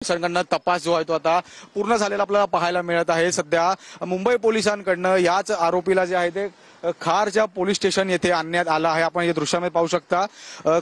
पोलिसांकडनं तपास जो आहे तो आता पूर्ण झालेला आपल्याला पाहायला मिळत आहे। सध्या मुंबई पोलिसांकडनं याच आरोपीला जे आहे ते खारच्या पोलीस स्टेशन येथे आणण्यात आलं आहे। आपण या दृश्यामध्ये पाहू शकता।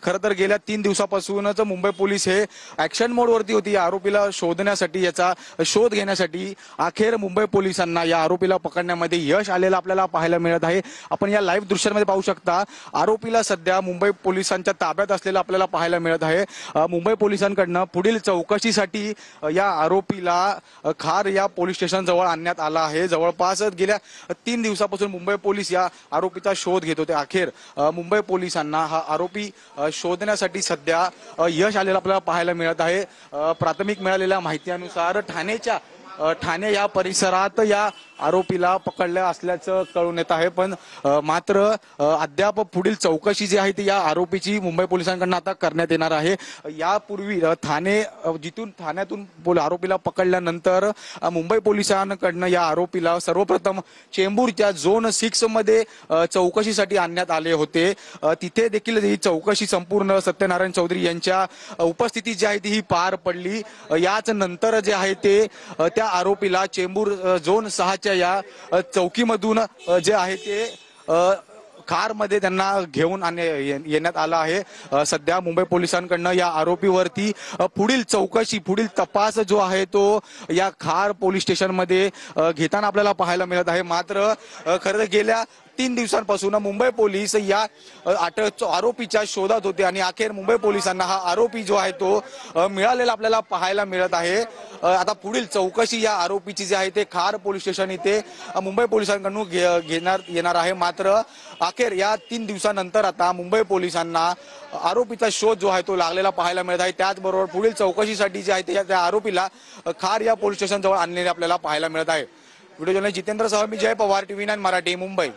खरं तर गेल्या 3 दिवसापासूनच मुंबई पोलीस हे ऍक्शन मोड वरती होती। या आरोपीला शोधण्यासाठी, याचा शोध घेण्यासाठी अखेर मुंबई पोलिसांना या आरोपीला पकडण्यामध्ये यश आलेलं आपल्याला पाहायला मिळत आहे। आपण या लाईव्ह दृश्यांमध्ये पाहू शकता। आरोपीला सध्या मुंबई पोलिसांच्या ताब्यात असलेलं आपल्याला पाहायला मिळत आहे। मुंबई पोलिसांकडनं पुढील चौकशीसाठी या आरोपीला खार या पोलीस स्टेशन जवळ आणण्यात आला आहे। जवळपास गेल्या 3 दिवसापासून मुंबई पोलीस या आरोपीचा शोध घेत होते। अखेर मुंबई पोलिसांना हा आरोपी शोधण्यासाठी सध्या यश आलेलं आपल्याला पाहायला मिळत आहे। प्राथमिक मिळालेल्या माहितीनुसार ठाणे या परिसरात या आरोपीला पकडलं असल्याचं कळून येत आहे। पण मात्र अद्याप पुढील चौकशी जी आहे ती या आरोपीची मुंबई पोलिसांकडून आता करण्यात येणार आहे। यापूर्वी ठाण्यातून आरोपीला पकडल्यानंतर मुंबई पोलिसांकडून या आरोपीला सर्वप्रथम चेंबूरच्या झोन 6 मध्ये चौकशीसाठी आणण्यात आले होते। तिथे देखील ही चौकशी संपूर्ण सत्यनारायण चौधरी यांच्या उपस्थितीत जी आहे ती ही पार पडली। याच नंतर जे आहे ते त्या आरोपीला चेंबूर झोन 6च्या या चौकीमधून जे आहे ते कारमध्ये त्यांना घेऊन येण्यात आलं आहे। सध्या मुंबई पोलिसांकडनं या आरोपीवरती पुढील चौकशी, पुढील तपास जो आहे तो या खार पोलीस स्टेशनमध्ये घेताना आपल्याला पाहायला मिळत आहे। मात्र खरं गेल्या 3 दिवसांपासून मुंबई पोलीस या आरोपीच्या शोधात होते आणि अखेर मुंबई पोलिसांना हा आरोपी जो आहे तो मिळालेला आपल्याला पाहायला मिळत आहे। आता पुढील चौकशी या आरोपीची जी आहे ते खार पोलीस स्टेशन इथे मुंबई पोलिसांकडून येणार आहे। मात्र अखेर या 3 दिवसानंतर आता मुंबई पोलिसांना आरोपीचा शोध जो आहे तो लागलेला पाहायला मिळत आहे। त्याचबरोबर पुढील चौकशीसाठी जे आहे त्या आरोपीला खार या पोलीस स्टेशन जवळ आणलेले आपल्याला पाहायला मिळत आहे। व्हिडिओ जर्नलिस्ट जितेंद्र सह मी जय पवार, TV9 मराठी, मुंबई।